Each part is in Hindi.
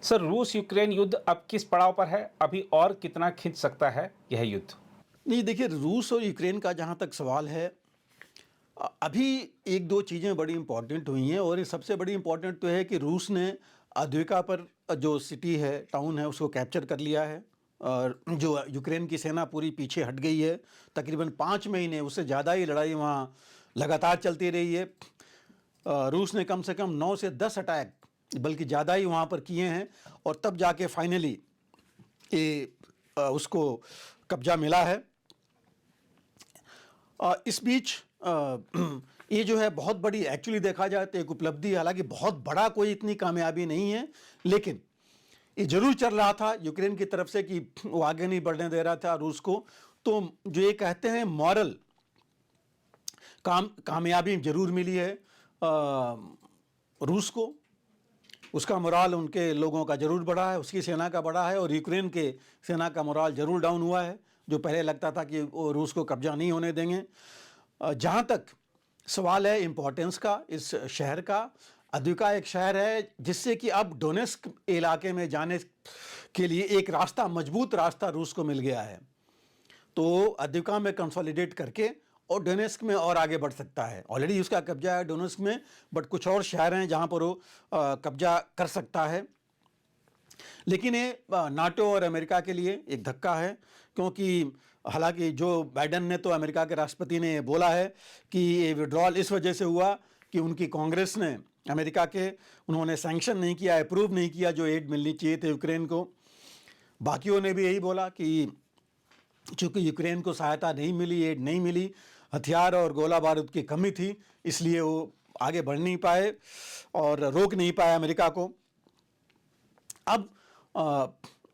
सर, रूस यूक्रेन युद्ध अब किस पड़ाव पर है? अभी और कितना खिंच सकता है यह युद्ध? नहीं देखिए, रूस और यूक्रेन का जहाँ तक सवाल है, अभी एक दो चीज़ें बड़ी इम्पोर्टेंट हुई हैं और ये सबसे बड़ी इम्पोर्टेंट तो है कि रूस ने अद्विका पर जो सिटी है, टाउन है, उसको कैप्चर कर लिया है। और जो यूक्रेन की सेना पूरी पीछे हट गई है। तकरीबन 5 महीने, उससे ज़्यादा ही लड़ाई वहाँ लगातार चलती रही है। रूस ने कम से कम 9 से 10 अटैक, बल्कि ज़्यादा ही वहाँ पर किए हैं और तब जाके फाइनली ये उसको कब्जा मिला है। इस बीच ये जो है बहुत बड़ी, एक्चुअली देखा जाए तो एक उपलब्धि है। हालांकि बहुत बड़ा कोई इतनी कामयाबी नहीं है, लेकिन ये जरूर चल रहा था यूक्रेन की तरफ से कि वो आगे नहीं बढ़ने दे रहा था रूस को। तो जो ये कहते हैं मॉरल कामयाबी जरूर मिली है रूस को। उसका मोराल उनके लोगों का जरूर बढ़ा है, उसकी सेना का बढ़ा है, और यूक्रेन के सेना का मोराल जरूर डाउन हुआ है, जो पहले लगता था कि वो रूस को कब्जा नहीं होने देंगे। जहाँ तक सवाल है इम्पोर्टेंस का, इस शहर का, अद्विका एक शहर है जिससे कि अब डोनेस्क इलाके में जाने के लिए एक रास्ता, मजबूत रास्ता रूस को मिल गया है। तो अद्विका में कंसोलिडेट करके और डोनेस्क में और आगे बढ़ सकता है। ऑलरेडी उसका कब्जा है डोनेस्क में, बट कुछ और शहर हैं जहाँ पर वो कब्जा कर सकता है। लेकिन ये नाटो और अमेरिका के लिए एक धक्का है, क्योंकि हालांकि जो बाइडन ने, तो अमेरिका के राष्ट्रपति ने बोला है कि ये विड्रॉल इस वजह से हुआ कि उनकी कांग्रेस ने, अमेरिका के, उन्होंने सैंक्शन नहीं किया, अप्रूव नहीं किया जो एड मिलनी चाहिए थे यूक्रेन को। बाकियों ने भी यही बोला कि चूँकि यूक्रेन को सहायता नहीं मिली, एड नहीं मिली, हथियार और गोला बारूद की कमी थी, इसलिए वो आगे बढ़ नहीं पाए और रोक नहीं पाए अमेरिका को। अब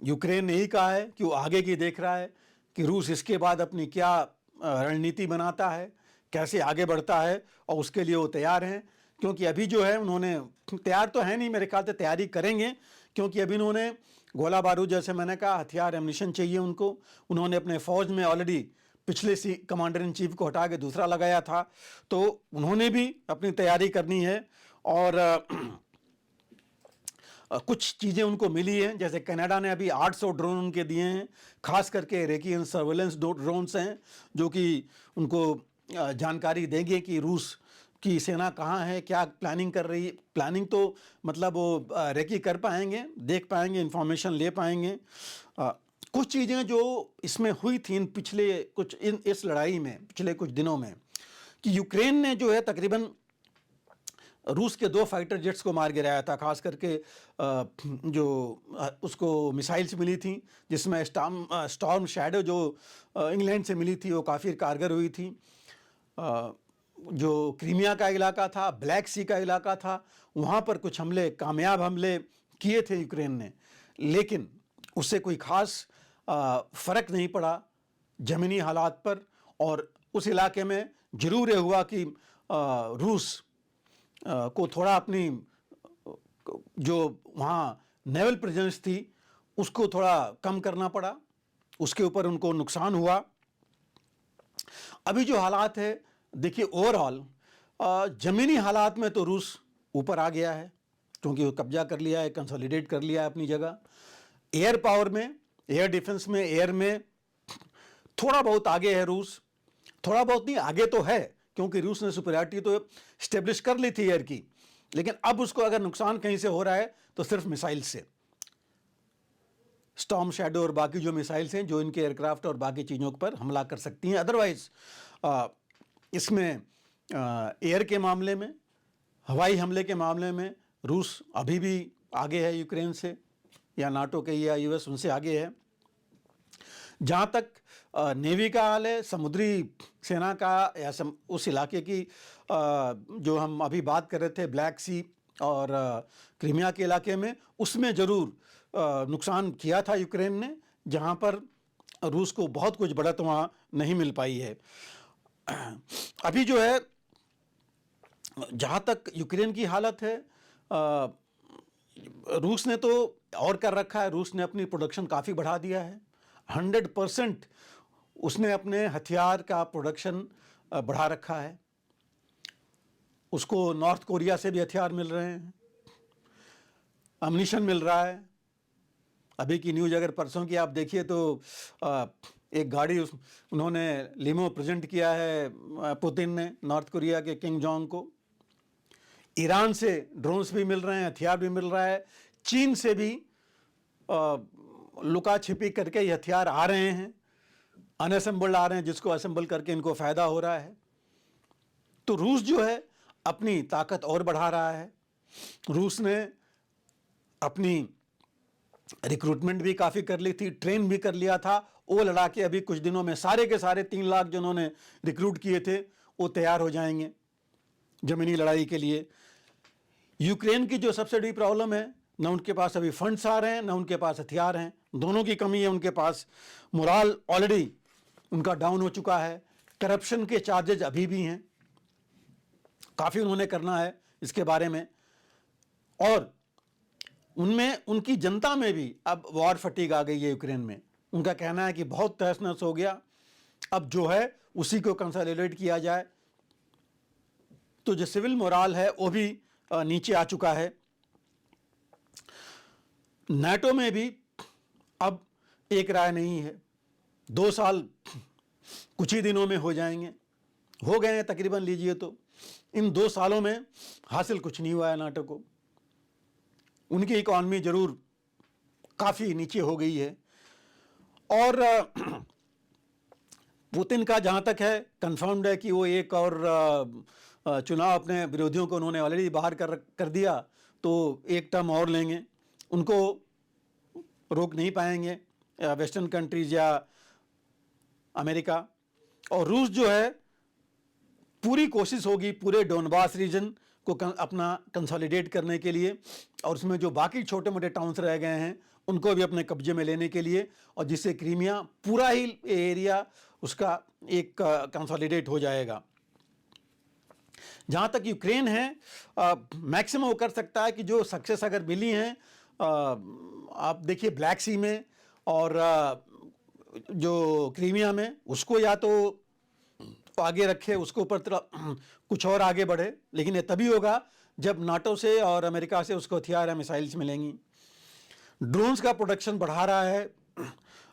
यूक्रेन ने यही कहा है कि वो आगे की देख रहा है कि रूस इसके बाद अपनी क्या रणनीति बनाता है, कैसे आगे बढ़ता है, और उसके लिए वो तैयार हैं। क्योंकि अभी जो है, उन्होंने तैयार तो है नहीं, मेरे ख्याल से तैयारी करेंगे, क्योंकि अभी उन्होंने गोला बारूद, जैसे मैंने कहा, हथियार, एम्यूनिशन चाहिए उनको। उन्होंने अपने फ़ौज में ऑलरेडी पिछले कमांडर इन चीफ को हटा के दूसरा लगाया था, तो उन्होंने भी अपनी तैयारी करनी है। और कुछ चीज़ें उनको मिली हैं, जैसे कनाडा ने अभी 800 ड्रोन उनके दिए हैं, खास करके रेकी सर्वेलेंस ड्रोन्स हैं, जो कि उनको जानकारी देंगे कि रूस की सेना कहाँ है, क्या प्लानिंग कर रही है। प्लानिंग तो मतलब वो रेकी कर पाएंगे, देख पाएंगे, इंफॉर्मेशन ले पाएंगे। कुछ चीज़ें जो इसमें हुई थी इस लड़ाई में पिछले कुछ दिनों में, कि यूक्रेन ने जो है तकरीबन रूस के 2 फाइटर जेट्स को मार गिराया था, खास करके जो उसको मिसाइल्स मिली थी, जिसमें स्टॉर्म शैडो जो इंग्लैंड से मिली थी, वो काफ़ी कारगर हुई थी। जो क्रीमिया का इलाका था, ब्लैक सी का इलाका था, वहाँ पर कुछ कामयाब हमले किए थे यूक्रेन ने, लेकिन उससे कोई ख़ास फ़र्क नहीं पड़ा ज़मीनी हालात पर। और उस इलाके में ज़रूर ये हुआ कि रूस को थोड़ा अपनी जो वहाँ नेवल प्रेजेंस थी, उसको थोड़ा कम करना पड़ा, उसके ऊपर उनको नुकसान हुआ। अभी जो हालात है, देखिए, ओवरऑल ज़मीनी हालात में तो रूस ऊपर आ गया है, क्योंकि वो कब्जा कर लिया है, कंसोलिडेट कर लिया है अपनी जगह। एयर पावर में, एयर डिफेंस में, एयर में थोड़ा बहुत आगे है रूस। थोड़ा बहुत नहीं, आगे तो है, क्योंकि रूस ने सुपरियरिटी तो स्टेब्लिश कर ली थी एयर की, लेकिन अब उसको अगर नुकसान कहीं से हो रहा है तो सिर्फ मिसाइल से, स्टॉर्म शैडो और बाकी जो मिसाइल्स हैं, जो इनके एयरक्राफ्ट और बाकी चीज़ों पर हमला कर सकती हैं। अदरवाइज इसमें एयर के मामले में, हवाई हमले के मामले में रूस अभी भी आगे है यूक्रेन से, या नाटो के या यूएस उनसे आगे है। जहाँ तक नेवी का हाल है, समुद्री सेना का, या उस इलाके की जो हम अभी बात कर रहे थे, ब्लैक सी और क्रीमिया के इलाके में, उसमें ज़रूर नुकसान किया था यूक्रेन ने, जहाँ पर रूस को बहुत कुछ बढ़त वहाँ नहीं मिल पाई है। अभी जो है, जहाँ तक यूक्रेन की हालत है, रूस ने तो और कर रखा है, रूस ने अपनी प्रोडक्शन काफ़ी बढ़ा दिया है। 100% उसने अपने हथियार का प्रोडक्शन बढ़ा रखा है। उसको नॉर्थ कोरिया से भी हथियार मिल रहे हैं, अम्यूनिशन मिल रहा है, अभी की न्यूज़ अगर परसों की आप देखिए तो एक गाड़ी उन्होंने लिमो प्रेजेंट किया है पुतिन ने नॉर्थ कोरिया के किंग जोंग को। ईरान से ड्रोन्स भी मिल रहे हैं, हथियार भी मिल रहा है। चीन से भी लुका छिपी करके ये हथियार आ रहे हैं, अनअसेंबल्ड आ रहे हैं, जिसको असेंबल करके इनको फ़ायदा हो रहा है। तो रूस जो है अपनी ताकत और बढ़ा रहा है। रूस ने अपनी रिक्रूटमेंट भी काफ़ी कर ली थी, ट्रेन भी कर लिया था। वो लड़ा के अभी कुछ दिनों में सारे के सारे 3 लाख जो उन्होंने रिक्रूट किए थे वो तैयार हो जाएंगे ज़मीनी लड़ाई के लिए। यूक्रेन की जो सबसे बड़ी प्रॉब्लम है, ना उनके पास अभी फंड्स आ रहे हैं, ना उनके पास हथियार हैं, दोनों की कमी है उनके पास। मोराल ऑलरेडी उनका डाउन हो चुका है। करप्शन के चार्जेज अभी भी हैं, काफ़ी उन्होंने करना है इसके बारे में। और उनमें उनकी जनता में भी अब वॉर फटीग आ गई है यूक्रेन में। उनका कहना है कि बहुत तहस नहस हो गया, अब जो है उसी को कंसोलिडेट किया जाए। तो जो सिविल मोराल है वो भी नीचे आ चुका है। नाटो में भी अब एक राय नहीं है। 2 साल कुछ ही दिनों में हो जाएंगे, हो गए हैं तकरीबन लीजिए तो। इन 2 सालों में हासिल कुछ नहीं हुआ है नाटो को। उनकी इकॉनमी जरूर काफ़ी नीचे हो गई है। और पुतिन का जहाँ तक है कंफर्म्ड है कि वो एक और चुनाव अपने विरोधियों को उन्होंने ऑलरेडी बाहर कर दिया, तो एक टर्म और लेंगे। उनको रोक नहीं पाएंगे वेस्टर्न कंट्रीज या अमेरिका। और रूस जो है पूरी कोशिश होगी पूरे डोनबास रीजन को अपना कंसोलिडेट करने के लिए, और उसमें जो बाकी छोटे मोटे टाउन्स रह गए हैं उनको भी अपने कब्जे में लेने के लिए, और जिससे क्रीमिया पूरा ही एरिया उसका एक कंसोलिडेट हो जाएगा। जहाँ तक यूक्रेन है मैक्सिमम वो कर सकता है कि जो सक्सेस अगर मिली हैं आप देखिए ब्लैक सी में और जो क्रीमिया में, उसको या तो आगे रखे, उसके ऊपर कुछ और आगे बढ़े। लेकिन ये तभी होगा जब नाटो से और अमेरिका से उसको हथियार या मिसाइल्स मिलेंगी। ड्रोन्स का प्रोडक्शन बढ़ा रहा है,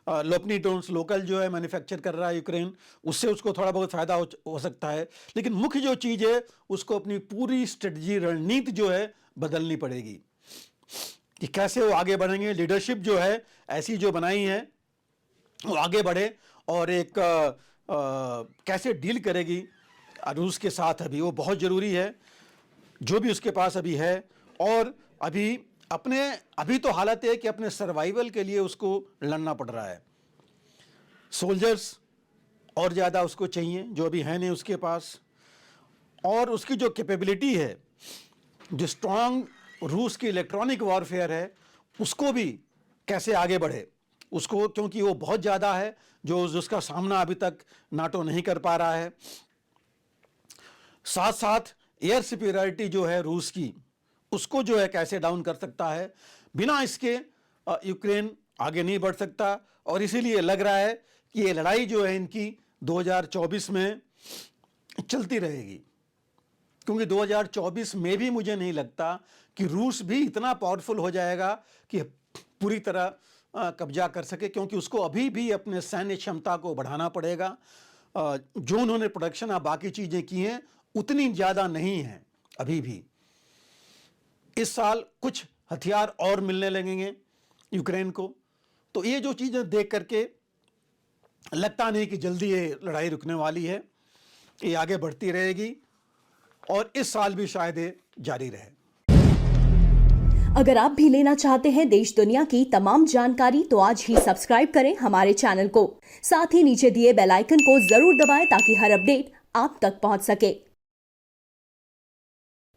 लोकनी ड्रोन्स लोकल जो है मैन्युफैक्चर कर रहा है यूक्रेन, उससे उसको थोड़ा बहुत फ़ायदा हो सकता है। लेकिन मुख्य जो चीज़ है उसको अपनी पूरी स्ट्रेटजी रणनीति जो है बदलनी पड़ेगी कि कैसे वो आगे बढ़ेंगे। लीडरशिप जो है ऐसी जो बनाई है वो आगे बढ़े, और एक कैसे डील करेगी रूस के साथ अभी वो बहुत ज़रूरी है, जो भी उसके पास अभी है। और अभी तो हालत है कि अपने सर्वाइवल के लिए उसको लड़ना पड़ रहा है। सोल्जर्स और ज़्यादा उसको चाहिए जो अभी है नहीं उसके पास, और उसकी जो कैपेबिलिटी है, जो स्ट्रॉन्ग रूस की इलेक्ट्रॉनिक वॉरफेयर है, उसको भी कैसे आगे बढ़े उसको, क्योंकि वो बहुत ज़्यादा है जिसका सामना अभी तक नाटो नहीं कर पा रहा है। साथ साथ एयर सुपीरियरिटी जो है रूस की, उसको जो है कैसे डाउन कर सकता है। बिना इसके यूक्रेन आगे नहीं बढ़ सकता। और इसीलिए लग रहा है कि ये लड़ाई जो है इनकी 2024 में चलती रहेगी, क्योंकि 2024 में भी मुझे नहीं लगता कि रूस भी इतना पावरफुल हो जाएगा कि पूरी तरह कब्जा कर सके, क्योंकि उसको अभी भी अपने सैन्य क्षमता को बढ़ाना पड़ेगा। जो उन्होंने प्रोडक्शन या बाकी चीज़ें की हैं उतनी ज़्यादा नहीं है अभी भी। इस साल कुछ हथियार और मिलने लगेंगे यूक्रेन को, तो ये जो चीज़ें देख करके लगता नहीं कि जल्दी ये लड़ाई रुकने वाली है, ये आगे बढ़ती रहेगी और इस साल भी शायद ये जारी रहे। अगर आप भी लेना चाहते हैं देश दुनिया की तमाम जानकारी तो आज ही सब्सक्राइब करें हमारे चैनल को। साथ ही नीचे दिए बेल आइकन को जरूर दबाएं ताकि हर अपडेट आप तक पहुंच सके।